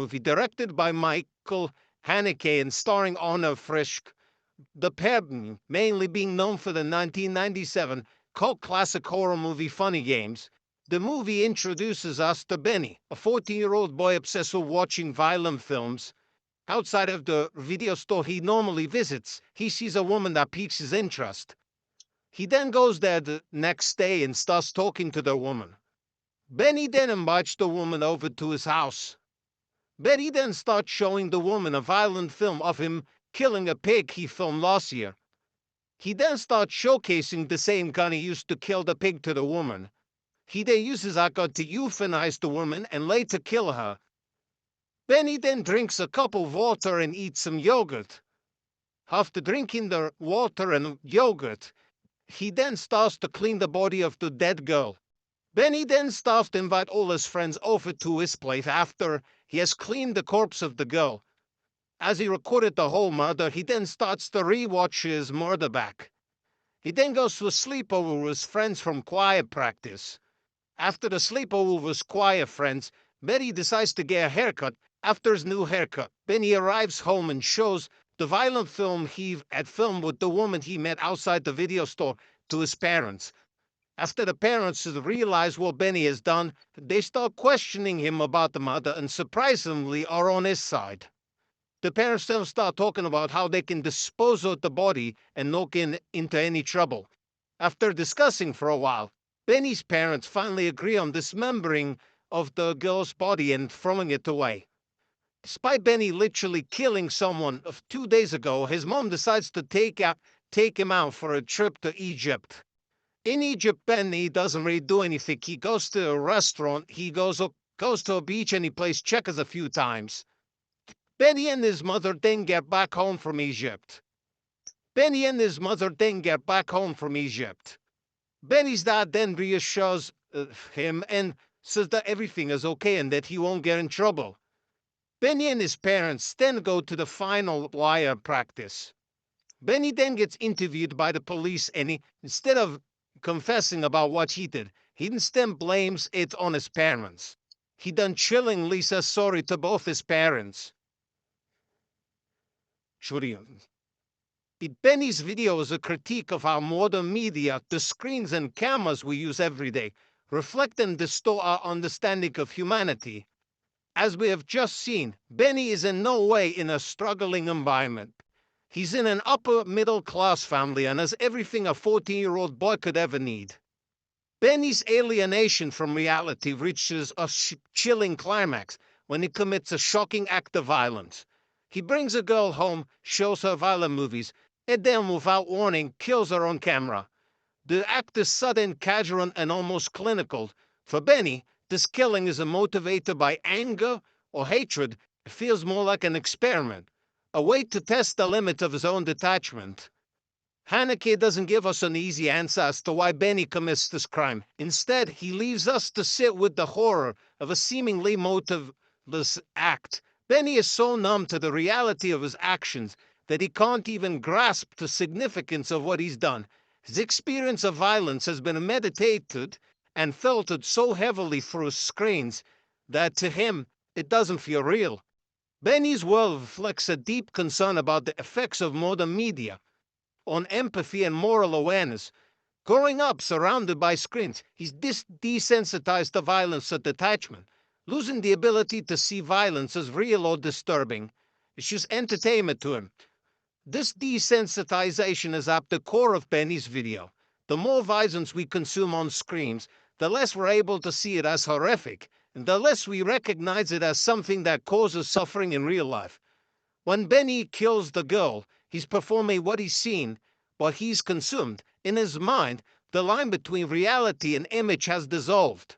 movie directed by Michael Haneke and starring Anna Frisch. The pair mainly being known for the 1997 cult classic horror movie Funny Games. The movie introduces us to Benny, a 14-year-old boy obsessed with watching violent films. Outside of the video store he normally visits, he sees a woman that piques his interest. He then goes there the next day and starts talking to the woman. Benny then invites the woman over to his house. Benny then starts showing the woman a violent film of him killing a pig he filmed last year. He then starts showcasing the same gun he used to kill the pig to the woman. He then uses that gun to euthanize the woman and later kill her. Benny then drinks a cup of water and eats some yogurt. After drinking the water and yogurt, he then starts to clean the body of the dead girl. Benny then starts to invite all his friends over to his place after he has cleaned the corpse of the girl. As he recorded the whole murder, he then starts to rewatch his murder back. He then goes to a sleepover with his friends from choir practice. After the sleepover with his choir friends, Benny decides to get a haircut. After his new haircut, Benny arrives home and shows the violent film he had filmed with the woman he met outside the video store to his parents. After the parents realize what Benny has done, they start questioning him about the murder and surprisingly are on his side. The parents then start talking about how they can dispose of the body and not get into any trouble. After discussing for a while, Benny's parents finally agree on dismembering of the girl's body and throwing it away. Despite Benny literally killing someone 2 days ago, his mom decides to take him out for a trip to Egypt. In Egypt, Benny doesn't really do anything. He goes to a restaurant, he goes to a beach, and he plays checkers a few times. Benny and his mother then get back home from Egypt. Benny's dad then reassures him and says that everything is okay and that he won't get in trouble. Benny and his parents then go to the final wire practice. Benny then gets interviewed by the police and instead of confessing about what he did, he instead blames it on his parents. He then chillingly says sorry to both his parents. Benny's video is a critique of how modern media, the screens and cameras we use every day, reflect and distort our understanding of humanity. As we have just seen, Benny is in no way in a struggling environment. He's in an upper middle class family and has everything a 14-year-old boy could ever need. Benny's alienation from reality reaches a chilling climax when he commits a shocking act of violence. He brings a girl home, shows her violent movies, and then, without warning, kills her on camera. The act is sudden, casual, and almost clinical. For Benny, this killing isn't motivated by anger or hatred. It feels more like an experiment, a way to test the limit of his own detachment. Haneke doesn't give us an easy answer as to why Benny commits this crime. Instead, he leaves us to sit with the horror of a seemingly motiveless act. Benny is so numb to the reality of his actions that he can't even grasp the significance of what he's done. His experience of violence has been meditated and filtered so heavily through screens that to him it doesn't feel real. Benny's world reflects a deep concern about the effects of modern media on empathy and moral awareness. Growing up surrounded by screens, he's desensitized to violence or detachment, losing the ability to see violence as real or disturbing. It's just entertainment to him. This desensitization is at the core of Benny's video. The more violence we consume on screens, the less we're able to see it as horrific, and the less we recognize it as something that causes suffering in real life. When Benny kills the girl, he's performing what he's seen, what he's consumed. In his mind, the line between reality and image has dissolved.